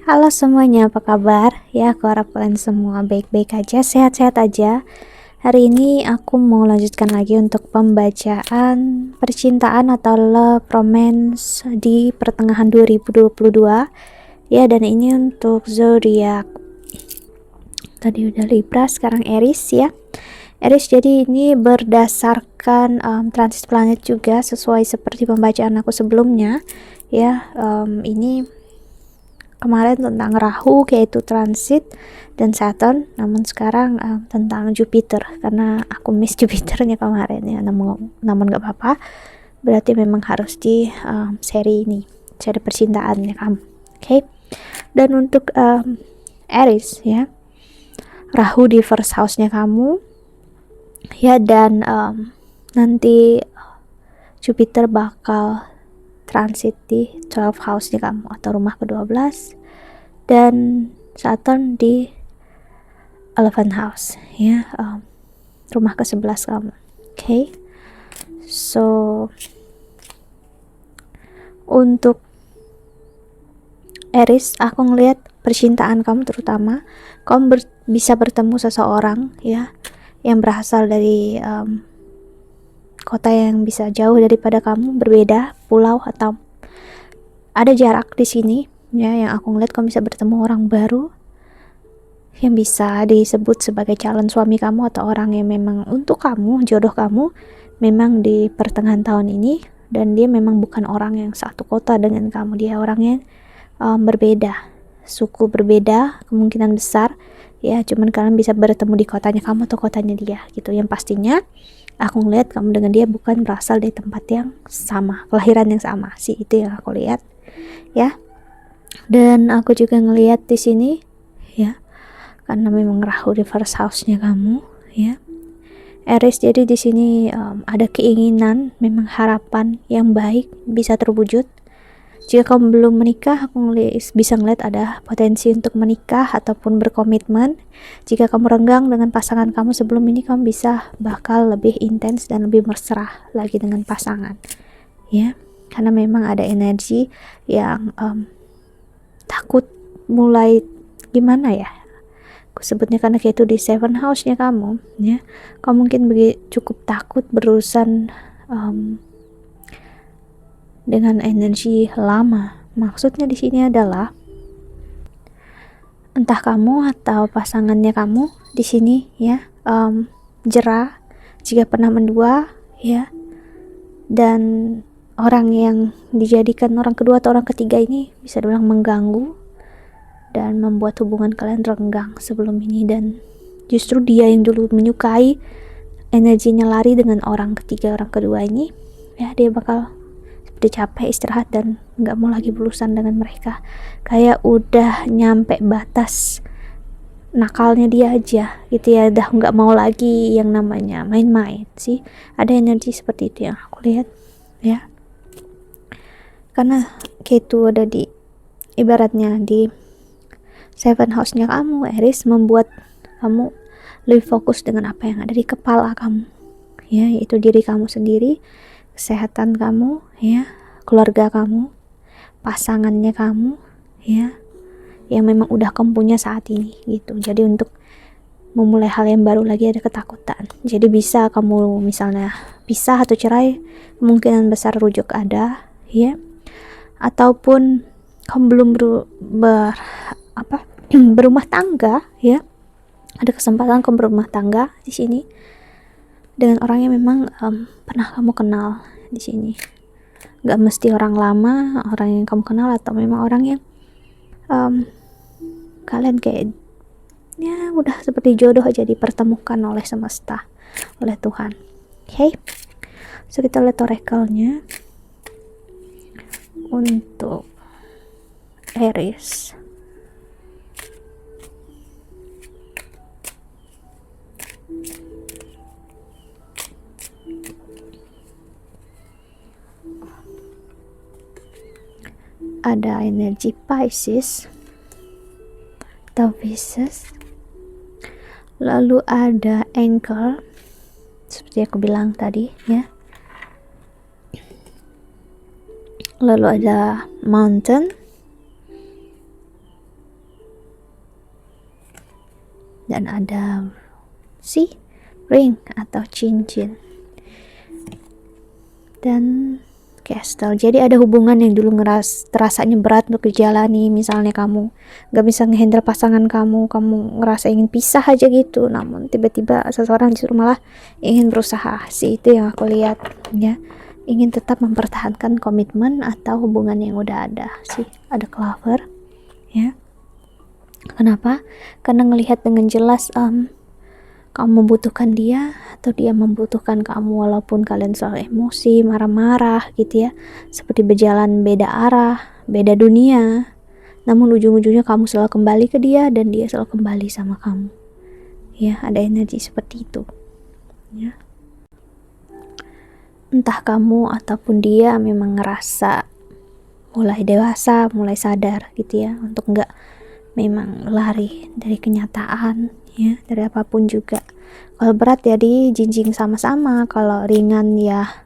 Halo semuanya, apa kabar? Ya, aku harap kalian semua baik-baik aja, sehat-sehat aja. Hari ini aku mau lanjutkan lagi untuk pembacaan percintaan atau love romance di pertengahan 2022. Ya, dan ini untuk zodiak. Tadi udah Libra, sekarang Aries ya. Aries, jadi ini berdasarkan transit planet juga, sesuai seperti pembacaan aku sebelumnya. Ya, ini kemarin tentang Rahu yaitu transit dan Saturn, namun sekarang tentang Jupiter karena aku miss Jupiternya kemarin ya, namun gak apa-apa, berarti memang harus di seri ini, seri percintaan ya kamu. Oke. Dan untuk Aries ya, Rahu di first house-nya kamu ya, dan nanti Jupiter bakal transit di 12 house-nya kamu atau rumah ke-12, dan Saturn di 11 house ya, rumah ke-11 kamu. Okay. So untuk Aries, aku ngelihat percintaan kamu, terutama kamu bisa bertemu seseorang ya yang berasal dari kota yang bisa jauh daripada kamu, berbeda pulau atau ada jarak di sini ya, yang aku ngeliat kamu bisa bertemu orang baru yang bisa disebut sebagai calon suami kamu atau orang yang memang untuk kamu, jodoh kamu memang di pertengahan tahun ini, dan dia memang bukan orang yang satu kota dengan kamu, dia orang yang berbeda, suku berbeda kemungkinan besar ya, cuman kalian bisa bertemu di kotanya kamu atau kotanya dia gitu. Yang pastinya aku ngeliat kamu dengan dia bukan berasal dari tempat yang sama, kelahiran yang sama sih, itu yang aku lihat ya. Dan aku juga ngelihat di sini ya, karena memang Rahu di first house-nya kamu ya, Aries, jadi di sini ada keinginan, memang harapan yang baik bisa terwujud. Jika kamu belum menikah, aku bisa ngeliat ada potensi untuk menikah ataupun berkomitmen. Jika kamu renggang dengan pasangan kamu sebelum ini, kamu bisa bakal lebih intens dan lebih mesra lagi dengan pasangan ya, karena memang ada energi yang takut mulai gimana ya, aku sebutnya karena kayak itu di 7 house-nya kamu ya. Kamu mungkin cukup takut berurusan dengan energi lama. Maksudnya di sini adalah entah kamu atau pasangannya kamu di sini ya, jera jika pernah mendua ya, dan orang yang dijadikan orang kedua atau orang ketiga ini bisa dibilang mengganggu dan membuat hubungan kalian renggang sebelum ini, dan justru dia yang dulu menyukai, energinya lari dengan orang ketiga, orang kedua ini ya, dia bakal seperti capek, istirahat, dan nggak mau lagi berurusan dengan mereka, kayak udah nyampe batas nakalnya dia aja gitu ya, udah nggak mau lagi yang namanya main-main sih, ada energi seperti itu yang aku lihat ya, karena kayak itu ada di ibaratnya di 7 house-nya kamu Aries, membuat kamu lebih fokus dengan apa yang ada di kepala kamu ya, yaitu diri kamu sendiri, kesehatan kamu ya, keluarga kamu, pasangannya kamu ya, yang memang udah kamu punya saat ini gitu. Jadi untuk memulai hal yang baru lagi ada ketakutan, jadi bisa kamu misalnya pisah atau cerai, kemungkinan besar rujuk ada ya, ataupun kamu belum berumah tangga ya, ada kesempatan kamu berumah tangga di sini dengan orang yang memang pernah kamu kenal di sini. Gak mesti orang lama, orang yang kamu kenal, atau memang orang yang kalian kayak ya udah seperti jodoh aja dipertemukan oleh semesta, oleh Tuhan. Okay, so kita lihat oracle-nya untuk Aries. Ada energi Pisces, Taurus, lalu ada Anchor seperti aku bilang tadi ya, lalu ada Mountain, dan ada ring atau cincin, dan castle. Jadi ada hubungan yang dulu terasanya berat untuk dijalani. Misalnya kamu gak bisa ngehandle pasangan kamu ngerasa ingin pisah aja gitu, namun tiba-tiba seseorang justru malah ingin berusaha. Itu yang aku lihat ya, ingin tetap mempertahankan komitmen atau hubungan yang udah ada. Ada clover ya. Kenapa? Karena ngelihat dengan jelas kamu membutuhkan dia atau dia membutuhkan kamu, walaupun kalian selalu emosi, marah-marah gitu ya, seperti berjalan beda arah, beda dunia, namun ujung-ujungnya kamu selalu kembali ke dia dan dia selalu kembali sama kamu ya. Ada energi seperti itu ya. Entah kamu ataupun dia memang ngerasa mulai dewasa, mulai sadar gitu ya, untuk enggak memang lari dari kenyataan ya, dari apapun juga. Kalau berat ya dijinjing sama-sama, kalau ringan ya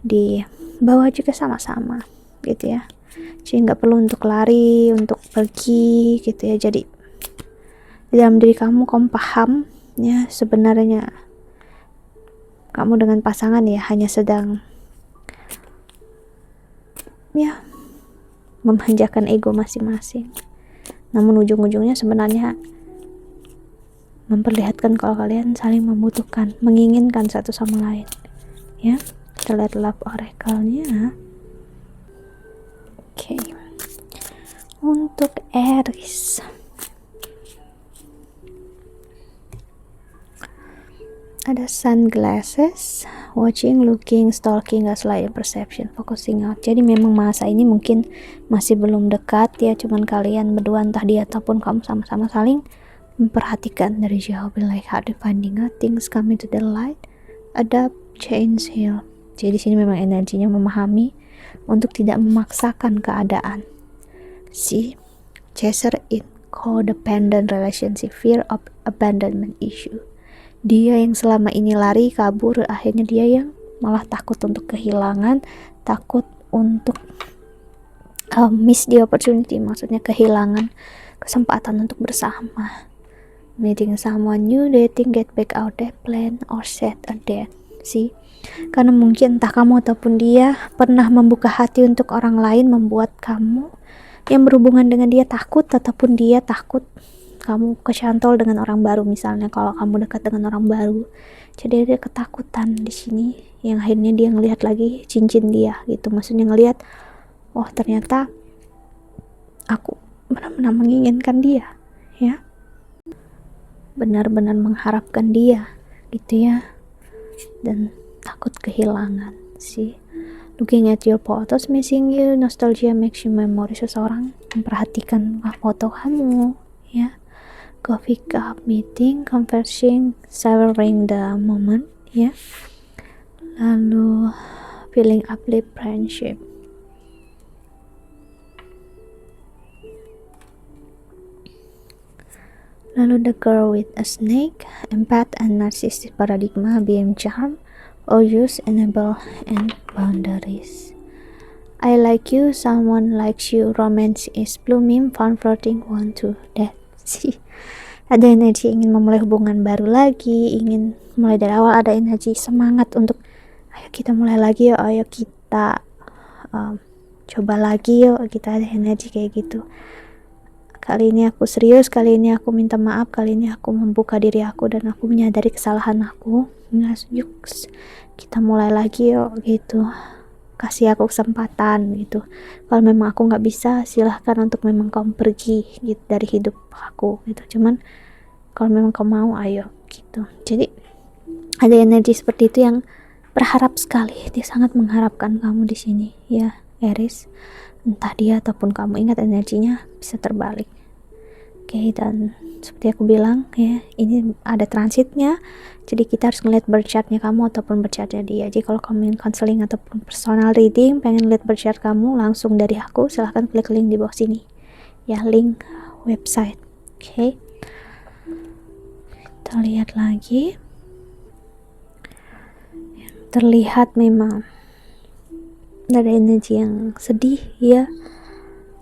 dibawa juga sama-sama gitu ya. Jadi nggak perlu untuk lari, untuk pergi gitu ya. Jadi di dalam diri kamu paham ya, sebenarnya kamu dengan pasangan ya hanya sedang ya memanjakan ego masing-masing, namun ujung-ujungnya sebenarnya memperlihatkan kalau kalian saling membutuhkan, menginginkan satu sama lain ya. Kita lihat love oracle-nya. Oke. Untuk Aries, ada sunglasses, watching, looking, stalking, gaslighting, perception, focusing out. Jadi memang masa ini mungkin masih belum dekat ya, cuman kalian berdua, entah dia ataupun kamu, sama-sama saling memperhatikan dari jauh. Be like hard finding out things coming to the light, adapt, change, heal. Jadi sini memang energinya memahami untuk tidak memaksakan keadaan. Chaser in codependent relationship, fear of abandonment issue. Dia yang selama ini lari, kabur, akhirnya dia yang malah takut untuk kehilangan, takut untuk miss the opportunity, maksudnya kehilangan kesempatan untuk bersama. Meeting someone new, dating, get back out their plan, or set a date. Karena mungkin entah kamu ataupun dia pernah membuka hati untuk orang lain, membuat kamu yang berhubungan dengan dia takut, ataupun dia takut kamu kecantol dengan orang baru. Misalnya kalau kamu dekat dengan orang baru, jadi ada ketakutan di sini yang akhirnya dia ngelihat lagi cincin dia gitu. Maksudnya ngelihat, oh ternyata aku benar-benar menginginkan dia ya, benar-benar mengharapkan dia gitu ya, dan takut kehilangan. Looking at your photos, missing you, nostalgia makes you memory. Seseorang memperhatikan foto kamu ya. Coffee cup meeting, conversing, savoring the moment ya. Lalu feeling uplift friendship. Lalu the girl with a snake, empath and narcissistic paradigma, BM charm, or use, enable, and boundaries. I like you, someone likes you, romance is blooming, fun flirting, want to that. Ada energi ingin memulai hubungan baru lagi, ingin mulai dari awal. Ada energi semangat untuk ayo kita mulai lagi yuk, ayo kita coba lagi yuk. Kita ada energi kayak gitu. Kali ini aku serius, kali ini aku minta maaf, kali ini aku membuka diri aku dan aku menyadari kesalahan aku. Yuk kita mulai lagi yuk gitu. Kasih aku kesempatan gitu. Kalau memang aku nggak bisa, silahkan untuk memang kamu pergi gitu dari hidup aku gitu. Cuman kalau memang kamu mau, ayo gitu. Jadi ada energi seperti itu yang berharap sekali. Dia sangat mengharapkan kamu di sini ya, Aries. Entah dia ataupun kamu, ingat energinya bisa terbalik. Oke, dan seperti aku bilang ya, ini ada transitnya. Jadi kita harus ngeliat birth chartnya kamu ataupun birth chartnya dia. Jadi kalau kamu ingin counseling ataupun personal reading, pengen lihat birth chart kamu langsung dari aku, silahkan klik link di bawah sini ya, link website. Oke, kita lihat lagi. Terlihat memang ada energi yang sedih ya.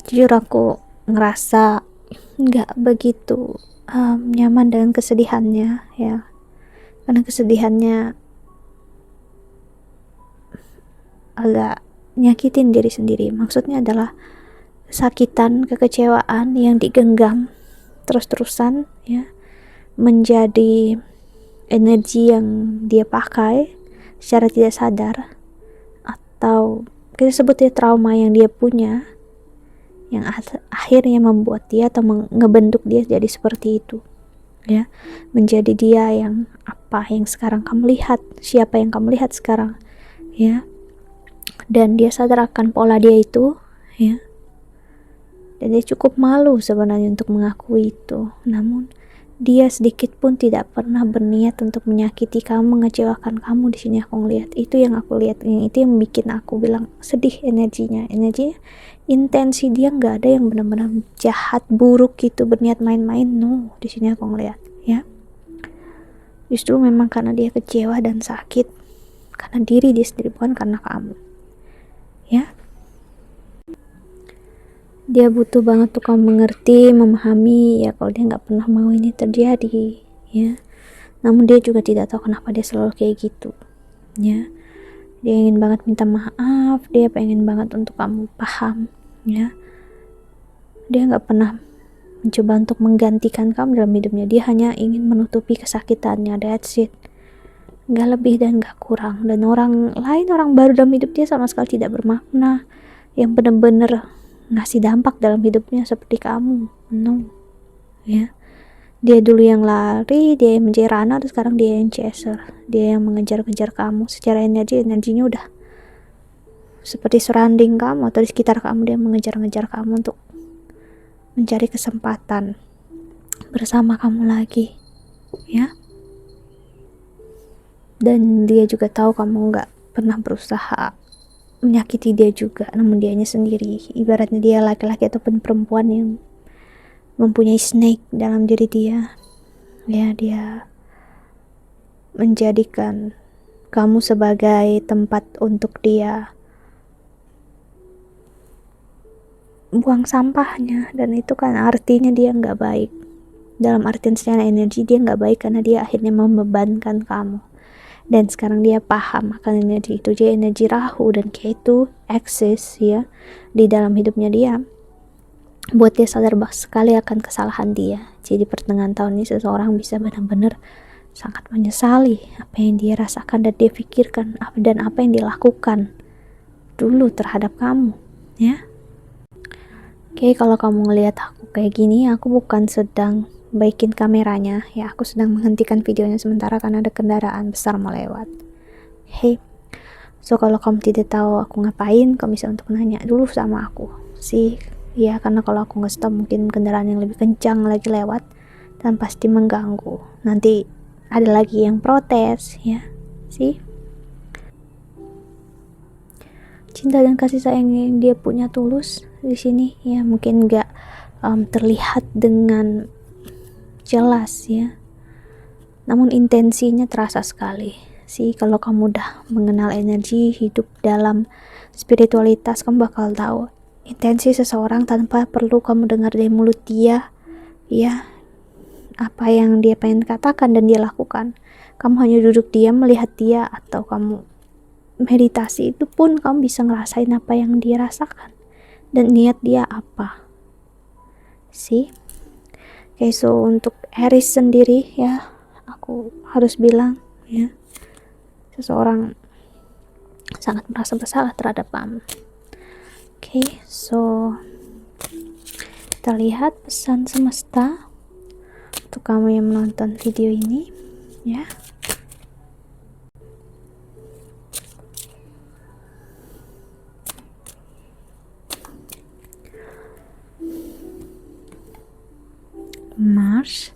Jujur aku ngerasa nggak begitu nyaman dengan kesedihannya ya, karena kesedihannya agak nyakitin diri sendiri. Maksudnya adalah kesakitan, kekecewaan yang digenggam terus-terusan ya, menjadi energi yang dia pakai secara tidak sadar, atau kita sebutnya trauma yang dia punya, yang akhirnya membuat dia atau ngebentuk dia jadi seperti itu ya, menjadi dia yang apa yang sekarang kamu lihat, siapa yang kamu lihat sekarang ya. Dan dia sadar akan pola dia itu ya, dan dia cukup malu sebenarnya untuk mengakui itu. Namun dia sedikit pun tidak pernah berniat untuk menyakiti kamu, mengecewakan kamu. Di sini aku ngelihat itu, yang aku lihat, yang itu yang bikin aku bilang sedih. Energinya intensi dia nggak ada yang benar-benar jahat, buruk gitu, berniat main-main. No, di sini aku ngelihat ya, justru memang karena dia kecewa dan sakit karena diri dia sendiri, bukan karena kamu ya. Dia butuh banget tuh kamu mengerti, memahami ya, kalau dia nggak pernah mau ini terjadi ya. Namun dia juga tidak tahu kenapa dia selalu kayak gitu ya. Dia ingin banget minta maaf, dia pengen banget untuk kamu paham ya. Dia nggak pernah mencoba untuk menggantikan kamu dalam hidupnya. Dia hanya ingin menutupi kesakitannya, that's it, nggak lebih dan nggak kurang. Dan orang lain, orang baru dalam hidup dia sama sekali tidak bermakna, yang benar-benar ngasih dampak dalam hidupnya seperti kamu. No ya. Dia dulu yang lari, dia yang menjadi runner, sekarang dia yang chaser, dia yang mengejar-ngejar kamu. Secara energinya udah seperti surrounding kamu atau di sekitar kamu. Dia mengejar-ngejar kamu untuk mencari kesempatan bersama kamu lagi ya. Dan dia juga tahu kamu nggak pernah berusaha menyakiti dia juga, namun dianya sendiri, ibaratnya dia laki-laki ataupun perempuan yang mempunyai snake dalam diri dia ya. Dia menjadikan kamu sebagai tempat untuk dia buang sampahnya, dan itu kan artinya dia nggak baik. Dalam artian secara energi dia nggak baik karena dia akhirnya membebankan kamu. Dan sekarang dia paham akan energi itu. Dia energi Rahu, dan kayak itu eksis ya di dalam hidupnya dia, buat dia sadar sekali akan kesalahan dia. Jadi pertengahan tahun ini seseorang bisa benar-benar sangat menyesali apa yang dia rasakan dan dia pikirkan dan apa yang dia lakukan dulu terhadap kamu ya. Oke, kalau kamu ngelihat aku kayak gini, aku bukan sedang baikin kameranya ya, aku sedang menghentikan videonya sementara karena ada kendaraan besar mau lewat. Hey, so kalau kamu tidak tahu aku ngapain, kamu bisa untuk nanya dulu sama aku sih ya, karena kalau aku nggak stop mungkin kendaraan yang lebih kencang lagi lewat dan pasti mengganggu. Nanti ada lagi yang protes ya sih. Cinta dan kasih sayang yang dia punya tulus di sini ya, mungkin nggak terlihat dengan jelas ya, namun intensinya terasa sekali sih. Kalau kamu udah mengenal energi hidup dalam spiritualitas, kamu bakal tahu intensi seseorang tanpa perlu kamu dengar dari mulut dia ya, apa yang dia pengen katakan dan dia lakukan. Kamu hanya duduk diam melihat dia, atau kamu meditasi, itu pun kamu bisa ngerasain apa yang dia rasakan dan niat dia apa sih. Okay, so untuk Aries sendiri ya, aku harus bilang ya, seseorang sangat merasa bersalah terhadap kamu. Okay, so kita lihat pesan semesta untuk kamu yang menonton video ini ya. Mars,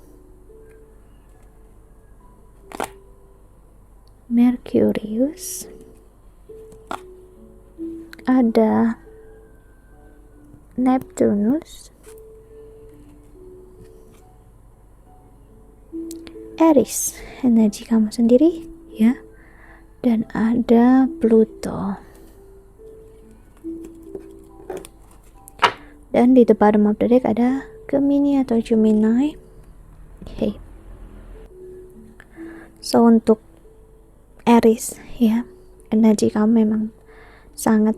Merkurius, ada Neptunus, Aries, energi kamu sendiri ya, dan ada Pluto. Dan di the bottom of the deck ada Gemini atau Gemini, So untuk Aries ya, energi kamu memang sangat,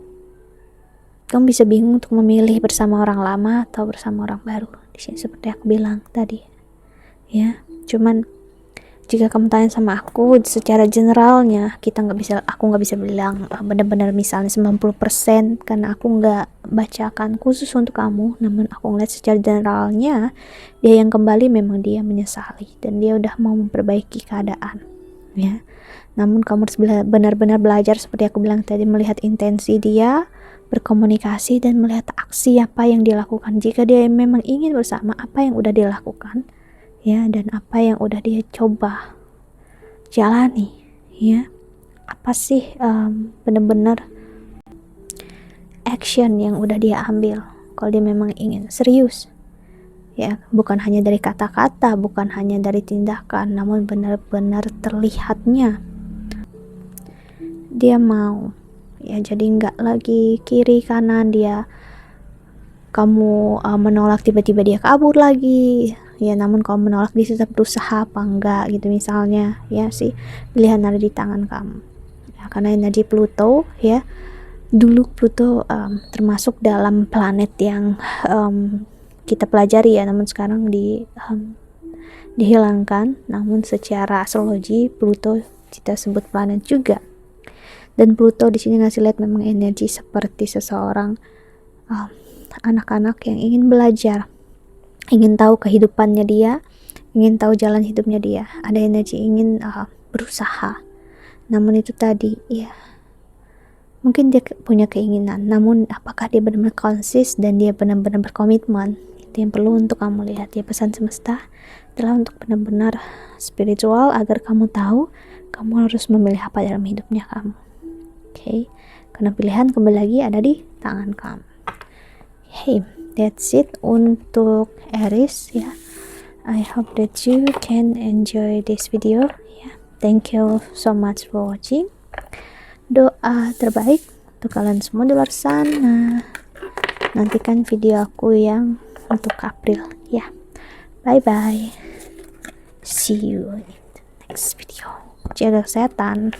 kamu bisa bingung untuk memilih bersama orang lama atau bersama orang baru. Di sini seperti aku bilang tadi ya, cuman jika kamu tanya sama aku secara generalnya, aku nggak bisa bilang benar-benar misalnya 90% karena aku nggak bacakan khusus untuk kamu. Namun aku ngeliat secara generalnya, dia yang kembali memang dia menyesali dan dia udah mau memperbaiki keadaan ya. Namun kamu harus benar-benar belajar seperti aku bilang tadi, melihat intensi dia, berkomunikasi dan melihat aksi apa yang dilakukan. Jika dia memang ingin bersama, apa yang udah dilakukan ya, dan apa yang udah dia coba jalani ya, apa sih benar-benar action yang udah dia ambil. Kalau dia memang ingin serius ya, bukan hanya dari kata-kata, bukan hanya dari tindakan, namun benar-benar terlihatnya dia mau ya. Jadi nggak lagi kiri kanan dia, kamu menolak tiba-tiba dia kabur lagi ya, namun kamu menolak dia tetap berusaha apa enggak gitu misalnya ya. Sih pilihan ada di tangan kamu ya, karena energi Pluto ya, dulu Pluto termasuk dalam planet yang kita pelajari ya, namun sekarang dihilangkan. Namun secara astrologi Pluto kita sebut planet juga, dan Pluto di sini ngasih lihat memang energi seperti seseorang anak-anak yang ingin belajar, ingin tahu kehidupannya dia, ingin tahu jalan hidupnya dia. Ada energi ingin berusaha, namun itu tadi ya, mungkin dia punya keinginan, namun apakah dia benar-benar konsis dan dia benar-benar berkomitmen, itu yang perlu untuk kamu lihat ya. Pesan semesta adalah untuk benar-benar spiritual, agar kamu tahu kamu harus memilih apa dalam hidupnya kamu. Oke, karena pilihan kembali lagi ada di tangan kamu. Hey, that's it untuk Aries ya. I hope that you can enjoy this video ya. Thank you so much for watching. Doa terbaik untuk kalian semua di luar sana. Nantikan video aku yang untuk April ya. Bye bye. See you in the next video. Jaga kesehatan.